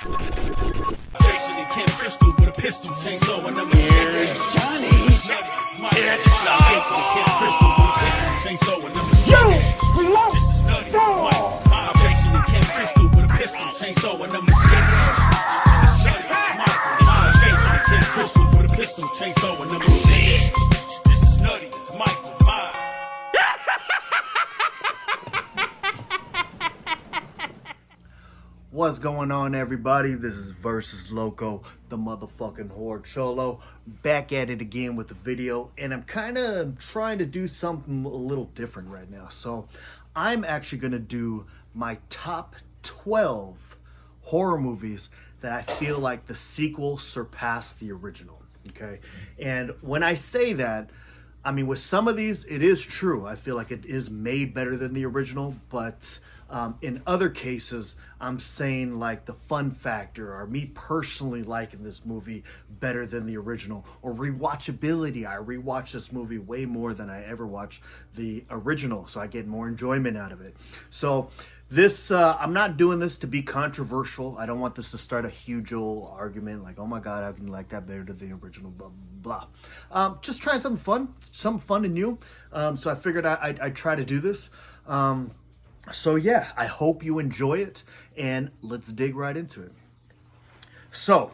Jason and Kim Crystal with a pistol, chainsaw and number Here's Johnny. It's Jason and Kim Crystal with a pistol, chainsaw and number This is nutty. Jason and Kim Crystal with a pistol, chainsaw and number This is nutty. Jason and Kim Crystal with a pistol, chainsaw and number This is nutty. It's Michael. What's going on, everybody? This is Versus Loco, the motherfucking Horde Cholo, back at it again with the video, and I'm kind of trying to do something a little different right now. So I'm actually going to do my top 12 horror movies that I feel like the sequel surpassed the original, okay? And when I say that, I mean, with some of these, it is true. I feel like it is made better than the original, but in other cases, I'm saying like the fun factor, or me personally liking this movie better than the original, or rewatchability. I rewatch this movie way more than I ever watched the original, so I get more enjoyment out of it. So this, I'm not doing this to be controversial. I don't want this to start a huge old argument like, oh my God, how can you like that better than the original, blah, blah, blah. Just try something fun and new. So I figured I'd try to do this. So yeah, I hope you enjoy it, and let's dig right into it. So,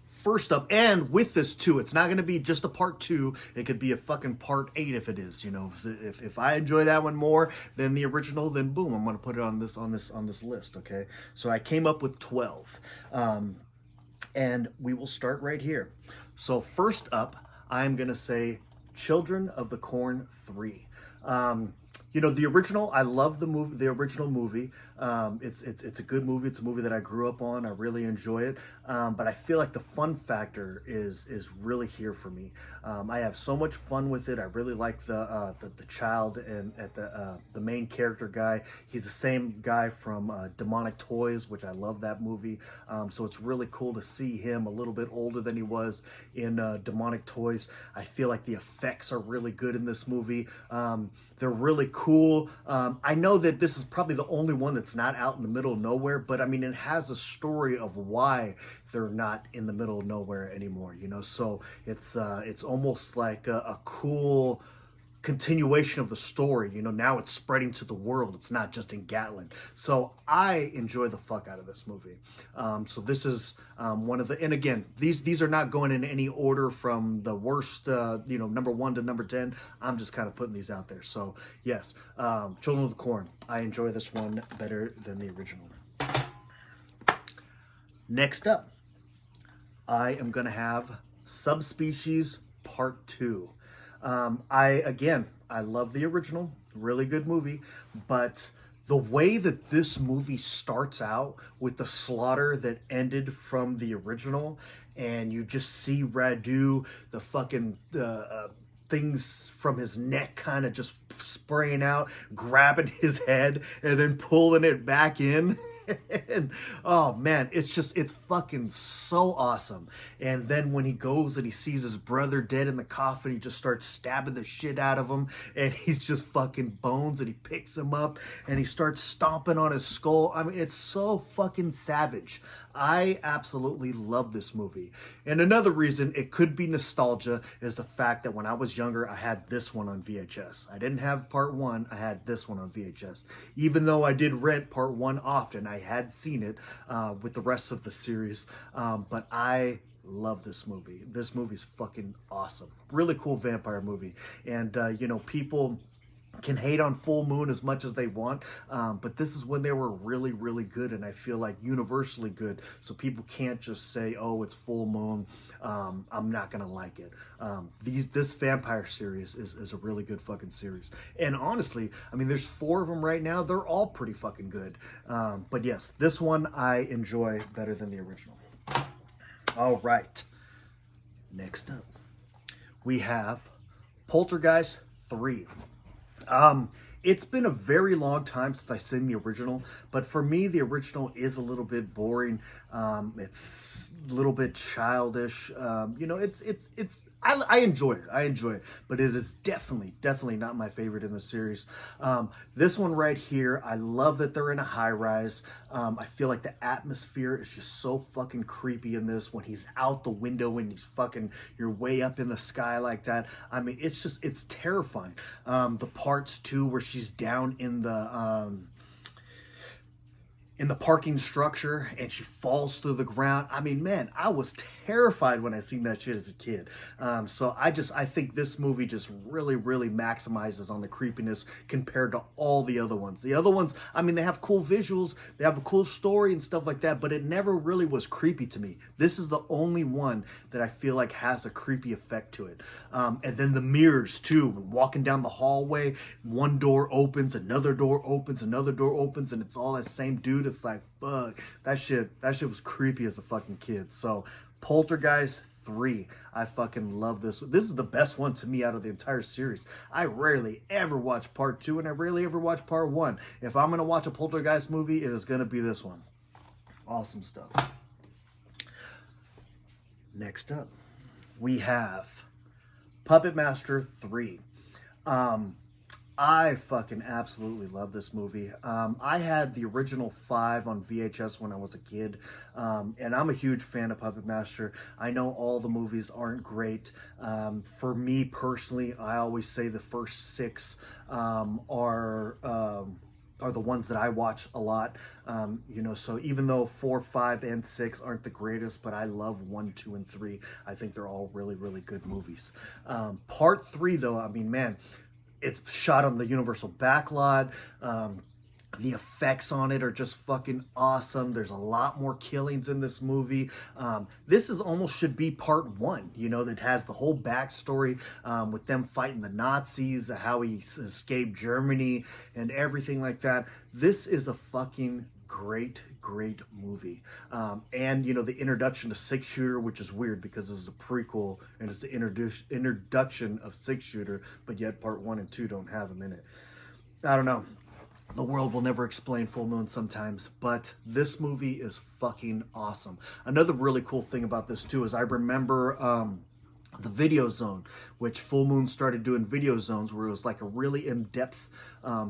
first up, and with this too, it's not going to be just a part 2. It could be a fucking part 8 if it is. You know, if I enjoy that one more than the original, then boom, I'm going to put it on this list. Okay, so I came up with 12, and we will start right here. So first up, I'm going to say Children of the Corn 3. You know, the original, I love the movie, the original movie. It's a good movie. It's a movie that I grew up on. I really enjoy it. But I feel like the fun factor is really here for me. I have so much fun with it. I really like the child and at the main character guy. He's the same guy from Demonic Toys, which I love that movie. So it's really cool to see him a little bit older than he was in Demonic Toys. I feel like the effects are really good in this movie. They're really cool. I know that this is probably the only one that's not out in the middle of nowhere, but I mean, it has a story of why they're not in the middle of nowhere anymore, you know? So it's almost like a cool continuation of the story. You know, now it's spreading to the world. It's not just in Gatlin. So I enjoy the fuck out of this movie. So this is one of the, and again, these are not going in any order from the worst, you know, number 1 to number 10. I'm just kind of putting these out there. So yes, Children of the Corn. I enjoy this one better than the original. Next up, I am going to have Subspecies Part 2. I love the original, really good movie, but the way that this movie starts out with the slaughter that ended from the original, and you just see Radu, the fucking things from his neck kind of just spraying out, grabbing his head, and then pulling it back in. And, oh man, it's fucking so awesome. And then when he goes and he sees his brother dead in the coffin, he just starts stabbing the shit out of him, and he's just fucking bones, and he picks him up and he starts stomping on his skull. I mean, it's so fucking savage. I absolutely love this movie. And another reason it could be nostalgia is the fact that when I was younger, I had this one on VHS. I didn't have part 1, I had this one on VHS. Even though I did rent part 1 often, I had seen it with the rest of the series, but I love this movie. This movie's fucking awesome. Really cool vampire movie. And, you know, people can hate on Full Moon as much as they want, but this is when they were really, really good, and I feel like universally good, so people can't just say, oh, it's Full Moon, I'm not gonna like it. This vampire series is a really good fucking series, and honestly, I mean, there's 4 of them right now. They're all pretty fucking good, but yes, this one I enjoy better than the original. All right, next up, we have Poltergeist 3. It's been a very long time since I've seen the original, but for me, the original is a little bit boring. It's a little bit childish. You know, it's I enjoy it. I enjoy it, but it is definitely not my favorite in the series. This one right here, I love that they're in a high rise. I feel like the atmosphere is just so fucking creepy in this when he's out the window and he's fucking, you're way up in the sky like that. I mean, it's terrifying. The parts too where she's down in the parking structure and she falls through the ground. I mean, man, I was terrified when I seen that shit as a kid. So I think this movie just really maximizes on the creepiness compared to all the other ones. The other ones, I mean, they have cool visuals, they have a cool story and stuff like that, but it never really was creepy to me. This is the only one that I feel like has a creepy effect to it. And then the mirrors too, walking down the hallway, one door opens, another door opens, another door opens, and it's all that same dude. It's like, fuck, that shit was creepy as a fucking kid. So Poltergeist 3, I fucking love this. This is the best one to me out of the entire series. I rarely ever watch part 2 and I rarely ever watch part 1. If I'm gonna watch a Poltergeist movie, it is gonna be this one. Awesome stuff. Next up, we have Puppet Master 3. I fucking absolutely love this movie. I had the original 5 on VHS when I was a kid, and I'm a huge fan of Puppet Master. I know all the movies aren't great. For me personally, I always say the first 6 are the ones that I watch a lot. So even though 4, 5, and 6 aren't the greatest, but I love 1, 2, and 3. I think they're all really good movies. Part 3, though, I mean, man, it's shot on the Universal backlot. The effects on it are just fucking awesome. There's a lot more killings in this movie. This is almost should be part 1, that has the whole backstory with them fighting the Nazis, how he escaped Germany and everything like that. This is a fucking great movie. And the introduction to 6-shooter, which is weird because this is a prequel and it's the introduction of 6-shooter, but yet part 1 and 2 don't have him in it. I don't know. The world will never explain Full Moon sometimes, but this movie is fucking awesome. Another really cool thing about this too is I remember the Video Zone, which Full Moon started doing video zones where it was like a really in-depth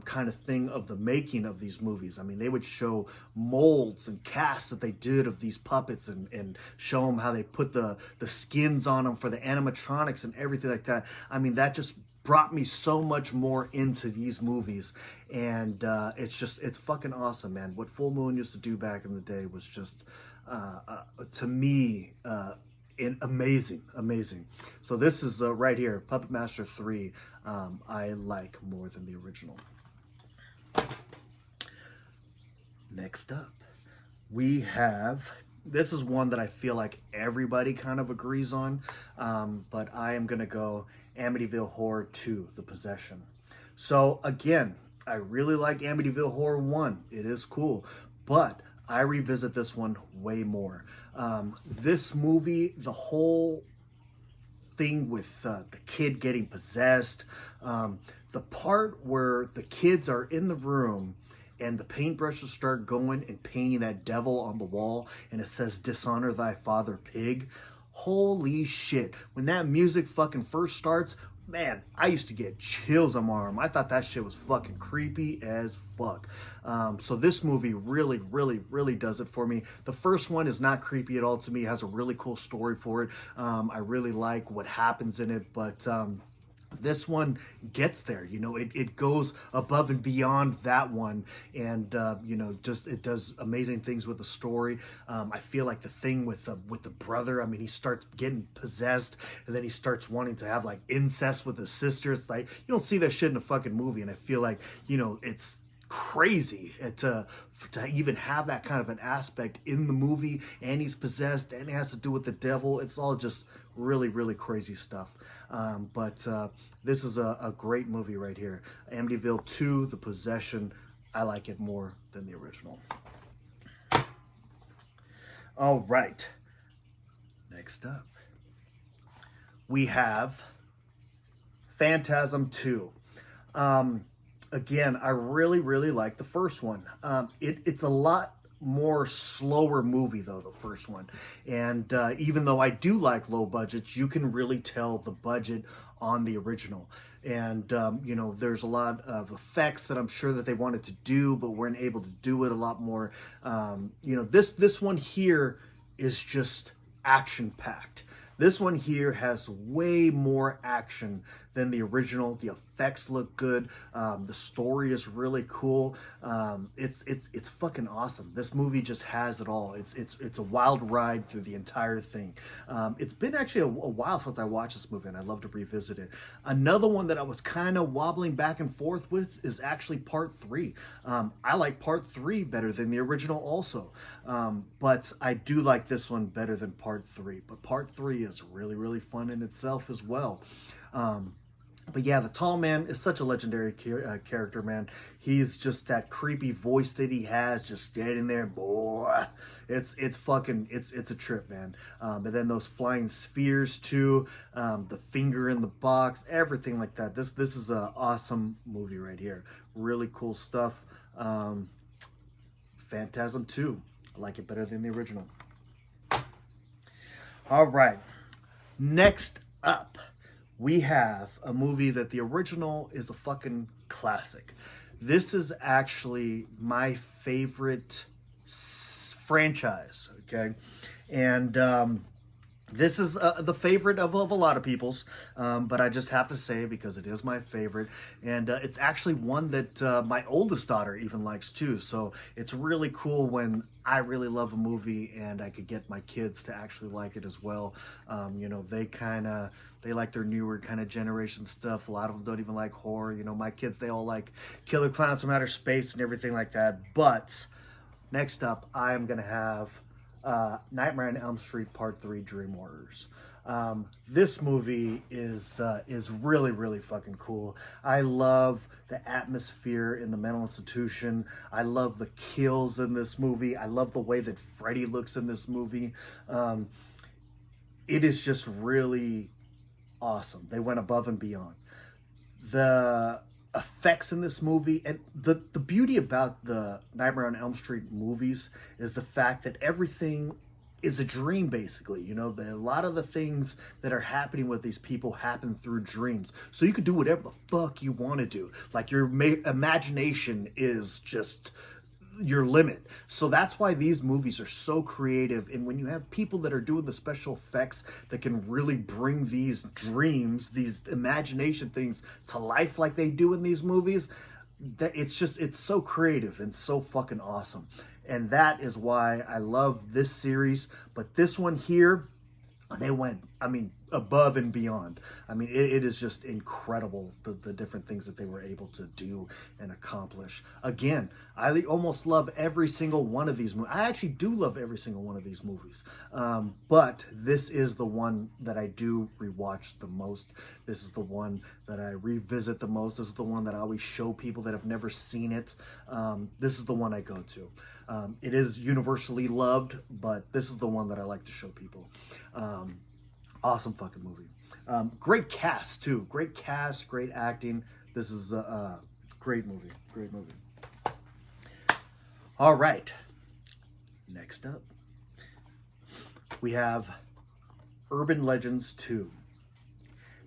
kind of thing of the making of these movies. I mean, they would show molds and casts that they did of these puppets and show them how they put the skins on them for the animatronics and everything like that. I mean, that just brought me so much more into these movies, and it's fucking awesome, man. What Full Moon used to do back in the day was just to me amazing. So this is right here, Puppet Master 3. I like more than the original. Next up, we have, this is one that I feel like everybody kind of agrees on, but I am gonna go Amityville Horror 2, The Possession. So again, I really like Amityville Horror 1. It is cool, but I revisit this one way more. This movie, the whole thing with the kid getting possessed, the part where the kids are in the room and the paintbrushes start going and painting that devil on the wall and it says, "Dishonor thy father, pig." Holy shit. When that music fucking first starts, man, I used to get chills on my arm. I thought that shit was fucking creepy as fuck. So this movie really does it for me. The first one is not creepy at all to me. It has a really cool story for it. I really like what happens in it, but this one gets there. It goes above and beyond that one, and just it does amazing things with the story. I feel like the thing with the brother, I mean, he starts getting possessed and then he starts wanting to have like incest with his sister. It's like you don't see that shit in a fucking movie, and I feel like it's crazy to even have that kind of an aspect in the movie, and he's possessed and it has to do with the devil. It's all just really crazy stuff. But this is a great movie right here. Amityville 2, The Possession. I like it more than the original. All right. Next up, we have Phantasm 2. Again, I really like the first one. It's a lot more slower movie though, the first one. And even though I do like low budgets, you can really tell the budget on the original. And you know, there's a lot of effects that I'm sure that they wanted to do, but weren't able to do it a lot more. You know, this one here is just action packed. This one here has way more action than the original. The effects look good. The story is really cool. It's fucking awesome. This movie just has it all. It's a wild ride through the entire thing. It's been actually a while since I watched this movie, and I'd love to revisit it. Another one that I was kind of wobbling back and forth with is actually Part 3. I like Part 3 better than the original also, but I do like this one better than Part 3. But Part 3 is really, really fun in itself as well. But yeah, the tall man is such a legendary character, man. He's just that creepy voice that he has, just standing there, boy. It's a trip, man. And then those flying spheres too, the finger in the box, everything like that. This is an awesome movie right here. Really cool stuff. Phantasm 2, I like it better than the original. All right, next up, we have a movie that the original is a fucking classic. This is actually my favorite franchise, okay? And this is the favorite of a lot of people's, but I just have to say because it is my favorite. And it's actually one that my oldest daughter even likes too. So it's really cool when I really love a movie and I could get my kids to actually like it as well. You know, they like their newer kind of generation stuff. A lot of them don't even like horror. You know, my kids, they all like Killer Clowns from Outer Space and everything like that. But next up, I am going to have Nightmare on Elm Street Part 3 Dream Warriors. This movie is really, really fucking cool. I love the atmosphere in the mental institution. I love the kills in this movie. I love the way that Freddy looks in this movie. It is just really awesome. They went above and beyond. The effects in this movie, and the beauty about the Nightmare on Elm Street movies is the fact that everything is a dream, basically. You know, a lot of the things that are happening with these people happen through dreams. So you could do whatever the fuck you want to do. Like, your imagination is just your limit. So that's why these movies are so creative. And when you have people that are doing the special effects that can really bring these dreams, these imagination things to life like they do in these movies, that it's so creative and so fucking awesome. And that is why I love this series. But this one here, they went, I mean, above and beyond. I mean, it is just incredible, the different things that they were able to do and accomplish. Again, I almost love every single one of these movies. I actually do love every single one of these movies. But this is the one that I do rewatch the most. This is the one that I revisit the most. This is the one that I always show people that have never seen it. This is the one I go to. It is universally loved, but this is the one that I like to show people. Awesome fucking movie. Great cast too. Great cast, great acting. This is a great movie. Great movie. All right. Next up, we have Urban Legends 2.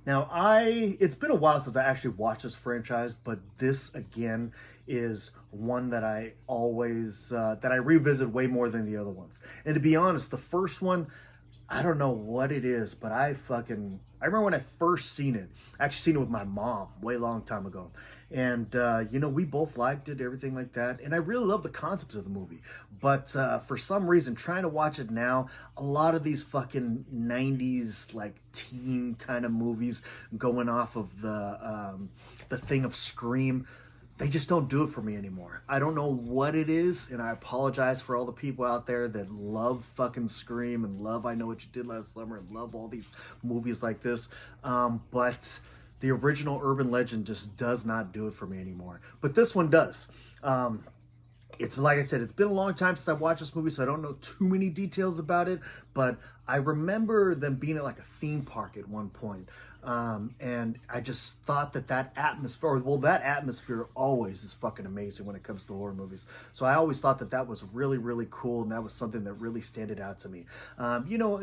Now, it's been a while since I actually watched this franchise, but this again is one that I always that I revisit way more than the other ones. And to be honest, the first one, I don't know what it is, but I remember when I first seen it. I actually seen it with my mom way long time ago. And, you know, we both liked it, everything like that. And I really love the concept of the movie. But for some reason, trying to watch it now, a lot of these fucking 90s, like, teen kind of movies going off of the thing of Scream, they just don't do it for me anymore. I don't know what it is, and I apologize for all the people out there that love fucking Scream and love I Know What You Did Last Summer and love all these movies like this. But the original Urban Legend just does not do it for me anymore. But this one does. It's like I said, it's been a long time since I watched this movie, so I don't know too many details about it. But I remember them being at like a theme park at one point. And I just thought that atmosphere, well, that atmosphere always is fucking amazing when it comes to horror movies. So I always thought that was really, really cool, and that was something that really standed out to me.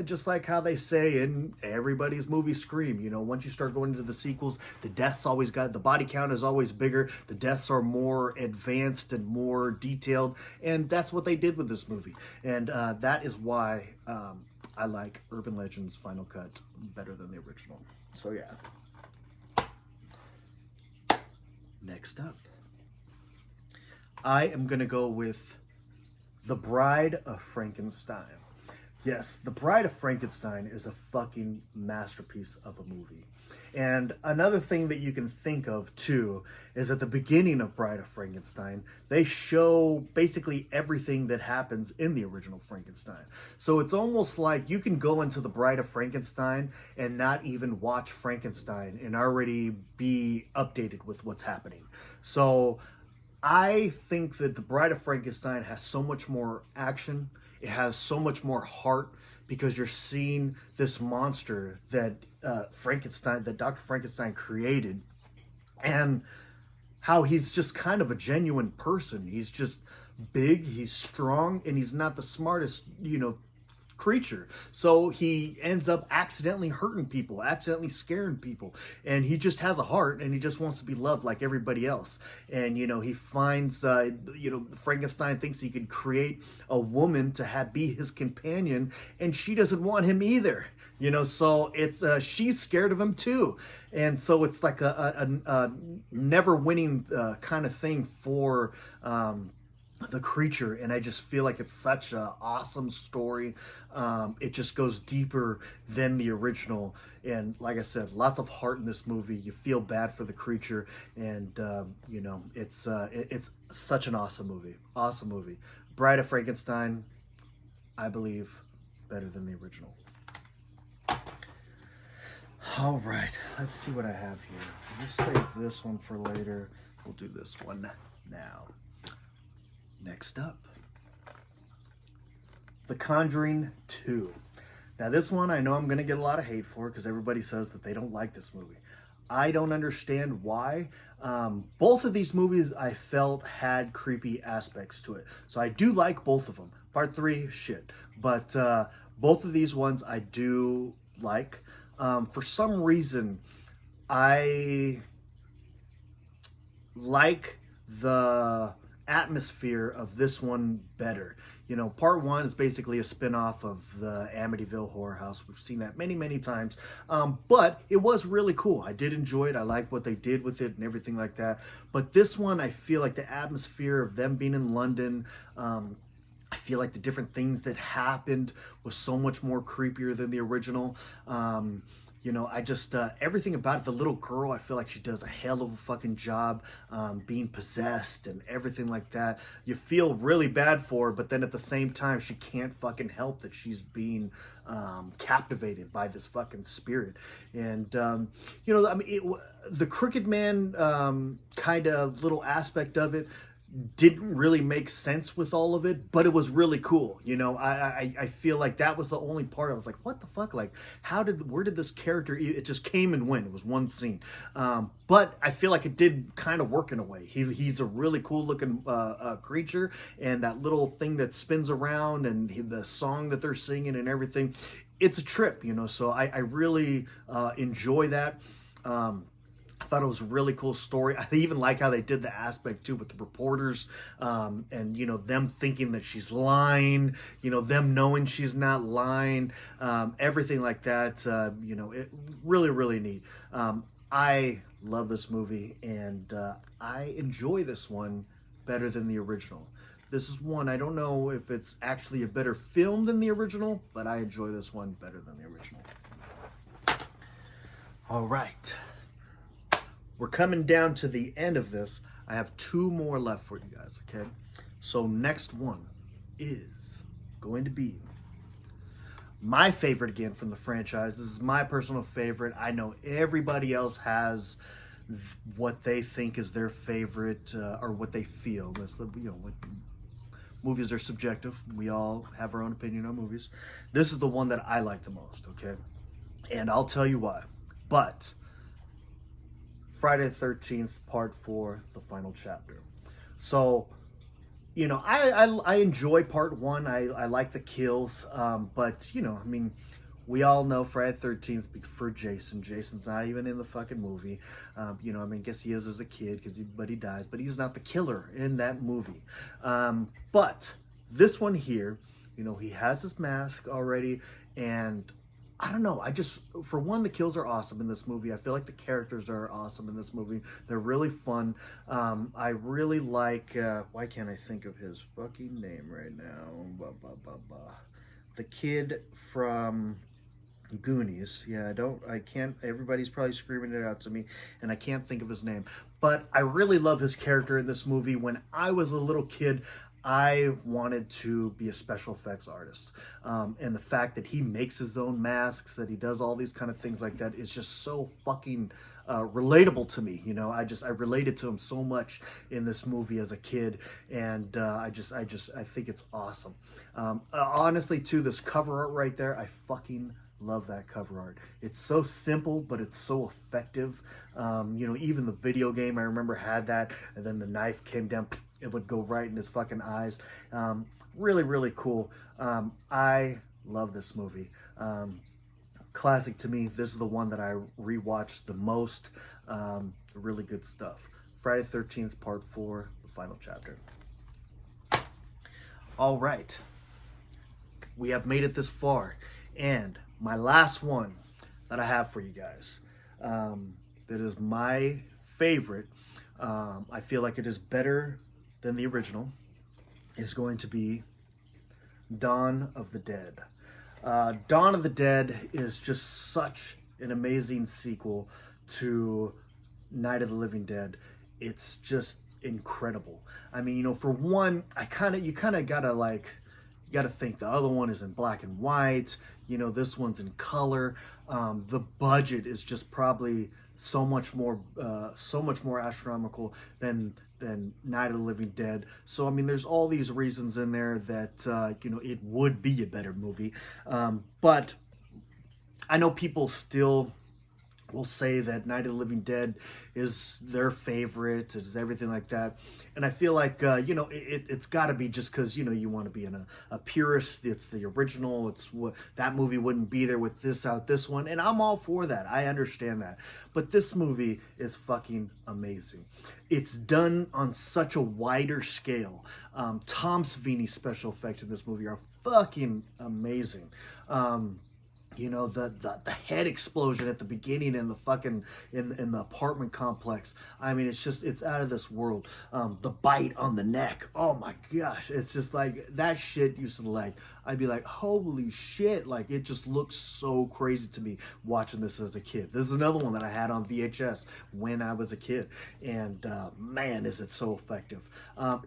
Just like how they say in everybody's movie Scream, once you start going into the sequels, the body count is always bigger, the deaths are more advanced and more detailed, and that's what they did with this movie. And that is why I like Urban Legends Final Cut better than the original. So yeah. Next up, I am going to go with The Bride of Frankenstein. Yes, The Bride of Frankenstein is a fucking masterpiece of a movie. And another thing that you can think of too is at the beginning of Bride of Frankenstein, they show basically everything that happens in the original Frankenstein. So it's almost like you can go into The Bride of Frankenstein and not even watch Frankenstein and already be updated with what's happening. So I think that The Bride of Frankenstein has so much more action. It has so much more heart because you're seeing this monster that Dr. Frankenstein created, and how he's just kind of a genuine person. He's just big, he's strong, and he's not the smartest, creature. So he ends up accidentally hurting people, accidentally scaring people. And he just has a heart, and he just wants to be loved like everybody else. And, he finds, Frankenstein thinks he could create a woman to be his companion, and she doesn't want him either. So it's, she's scared of him too. And so it's like a never winning kind of thing for, the creature. And I just feel like it's such an awesome story. It just goes deeper than the original, and like I said, lots of heart in this movie. You feel bad for the creature, and it's such an awesome movie. Bride of Frankenstein, I believe, better than the original. All right, let's see what I have here. We'll save this one for later. We'll do this one now. Next up, The Conjuring 2. Now this one, I know I'm going to get a lot of hate for because everybody says that they don't like this movie. I don't understand why. Both of these movies I felt had creepy aspects to it. So I do like both of them. Part 3, shit. But both of these ones I do like. For some reason, I like the atmosphere of this one better. Part 1 is basically a spin-off of the Amityville Horror House. We've seen that many, many times. But it was really cool. I did enjoy it. I liked what they did with it and everything like that. But this one, I feel like the atmosphere of them being in London, I feel like the different things that happened was so much more creepier than the original. I just, everything about it, the little girl, I feel like she does a hell of a fucking job being possessed and everything like that. You feel really bad for her, but then at the same time, she can't fucking help that she's being captivated by this fucking spirit. And, the Crooked Man kind of little aspect of it didn't really make sense with all of it, but it was really cool. I feel like that was the only part I was like, what the fuck? Like, where did this character, it just came and went. It was one scene. But I feel like it did kind of work in a way. He's a really cool looking creature, and that little thing that spins around and the song that they're singing and everything, it's a trip, so I really enjoy that. I thought it was a really cool story. I even like how they did the aspect too with the reporters, and them thinking that she's lying, them knowing she's not lying, everything like that. It really, really neat. I love this movie, and I enjoy this one better than the original. This is one, I don't know if it's actually a better film than the original, but I enjoy this one better than the original. All right. We're coming down to the end of this. I have 2 more left for you guys, okay? So next one is going to be my favorite again from the franchise. This is my personal favorite. I know everybody else has what they think is their favorite or what they feel. That's what movies are subjective. We all have our own opinion on movies. This is the one that I like the most, okay? And I'll tell you why. But Friday the 13th, Part 4, the final chapter. So, you know, I enjoy Part 1. I like the kills. But, you know, I mean, we all know Friday the 13th for Jason. Jason's not even in the fucking movie. You know, I mean, I guess he is as a kid, but he dies. But he's not the killer in that movie. But this one here, you know, he has his mask already. And I don't know. For one, the kills are awesome in this movie. I feel like the characters are awesome in this movie. They're really fun. I really like, why can't I think of his fucking name right now? The kid from Goonies. Yeah, I can't, everybody's probably screaming it out to me, and I can't think of his name. But I really love his character in this movie. When I was a little kid, I wanted to be a special effects artist. And the fact that he makes his own masks, that he does all these kind of things like that is just so fucking relatable to me. You know, I related to him so much in this movie as a kid. And I think it's awesome. Honestly, too, this cover art right there, I fucking love that cover art. It's so simple, but it's so effective. You know, even the video game, I remember, had that, and then the knife came down, it would go right in his fucking eyes. Really, really cool. I love this movie. Classic to me. This is the one that I rewatched the most. Really good stuff. Friday the 13th, Part 4, the final chapter. All right. We have made it this far. And my last one that I have for you guys, that is my favorite, I feel like it is better than the original, is going to be Dawn of the Dead. Dawn of the Dead is just such an amazing sequel to Night of the Living Dead. It's just incredible. I mean, you know, for one, you kind of gotta like, you got to think the other one is in black and white. You know, this one's in color. The budget is just probably so much more astronomical than Night of the Living Dead. So I mean, there's all these reasons in there that you know, it would be a better movie. But I know people still will say that Night of the Living Dead is their favorite, it's everything like that. And I feel like, you know, it's got to be just because, you know, you want to be a purist. It's the original. It's what that movie wouldn't be there with this one. And I'm all for that. I understand that. But this movie is fucking amazing. It's done on such a wider scale. Tom Savini's special effects in this movie are fucking amazing. You know, the head explosion at the beginning in the fucking in the apartment complex. I mean, it's out of this world. The bite on the neck. Oh my gosh, it's just like that shit used to, like, I'd be like, holy shit, like it just looks so crazy to me watching this as a kid. This is another one that I had on VHS when I was a kid, and man, is it so effective.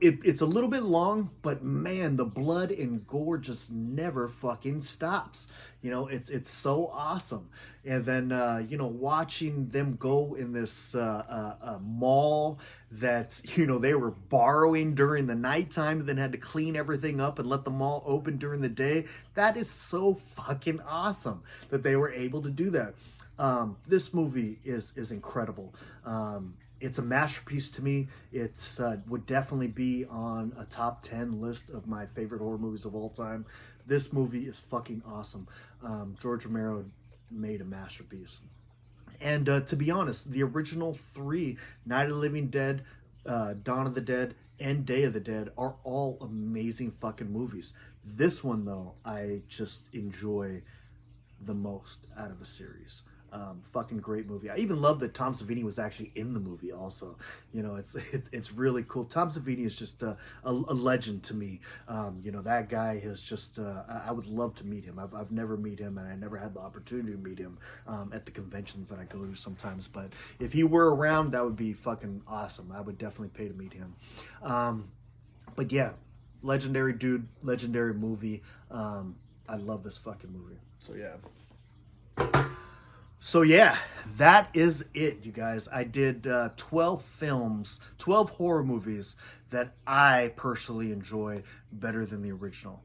It's a little bit long, but man, the blood and gore just never fucking stops. You know, it's so awesome. And then, you know, watching them go in this mall that, you know, they were borrowing during the nighttime and then had to clean everything up and let the mall open during the day. That is so fucking awesome that they were able to do that. This movie is incredible. It's a masterpiece to me. It's would definitely be on a top 10 list of my favorite horror movies of all time. This movie is fucking awesome. George Romero made a masterpiece. And to be honest, the original three, Night of the Living Dead, Dawn of the Dead, and Day of the Dead, are all amazing fucking movies. This one, though, I just enjoy the most out of the series. Fucking great movie. I even love that Tom Savini was actually in the movie also. You know, it's really cool. Tom Savini is just a legend to me. You know, that guy is just, I would love to meet him. I've never met him, and I never had the opportunity to meet him at the conventions that I go to sometimes. But if he were around, that would be fucking awesome. I would definitely pay to meet him. But yeah, legendary dude, legendary movie. I love this fucking movie. So yeah. So yeah, that is it, you guys. I did 12 films, 12 horror movies that I personally enjoy better than the original.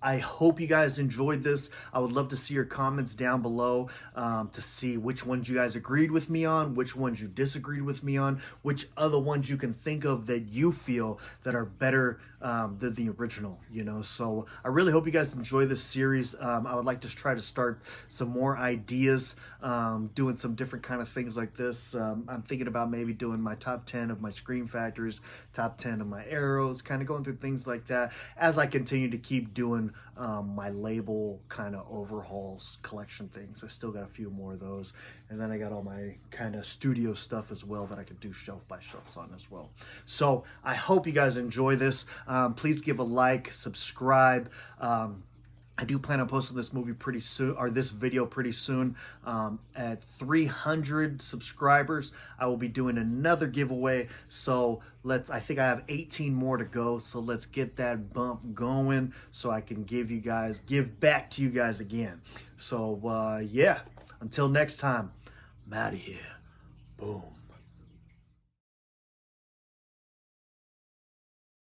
I hope you guys enjoyed this. I would love to see your comments down below to see which ones you guys agreed with me on, which ones you disagreed with me on, which other ones you can think of that you feel that are better than the original, you know. So I really hope you guys enjoy this series. I would like to try to start some more ideas, doing some different kind of things like this. I'm thinking about maybe doing my top 10 of my scream factors, top 10 of my arrows, kind of going through things like that as I continue to keep doing my label kind of overhauls collection things. I still got a few more of those, and then I got all my kind of studio stuff as well that I could do shelf by shelves on as well. So I hope you guys enjoy this. Please give a like, subscribe. I do plan on posting this movie pretty soon, or this video pretty soon. At 300 subscribers, I will be doing another giveaway. So I think I have 18 more to go. So let's get that bump going so I can give back to you guys again. So yeah, until next time, I'm out of here. Boom.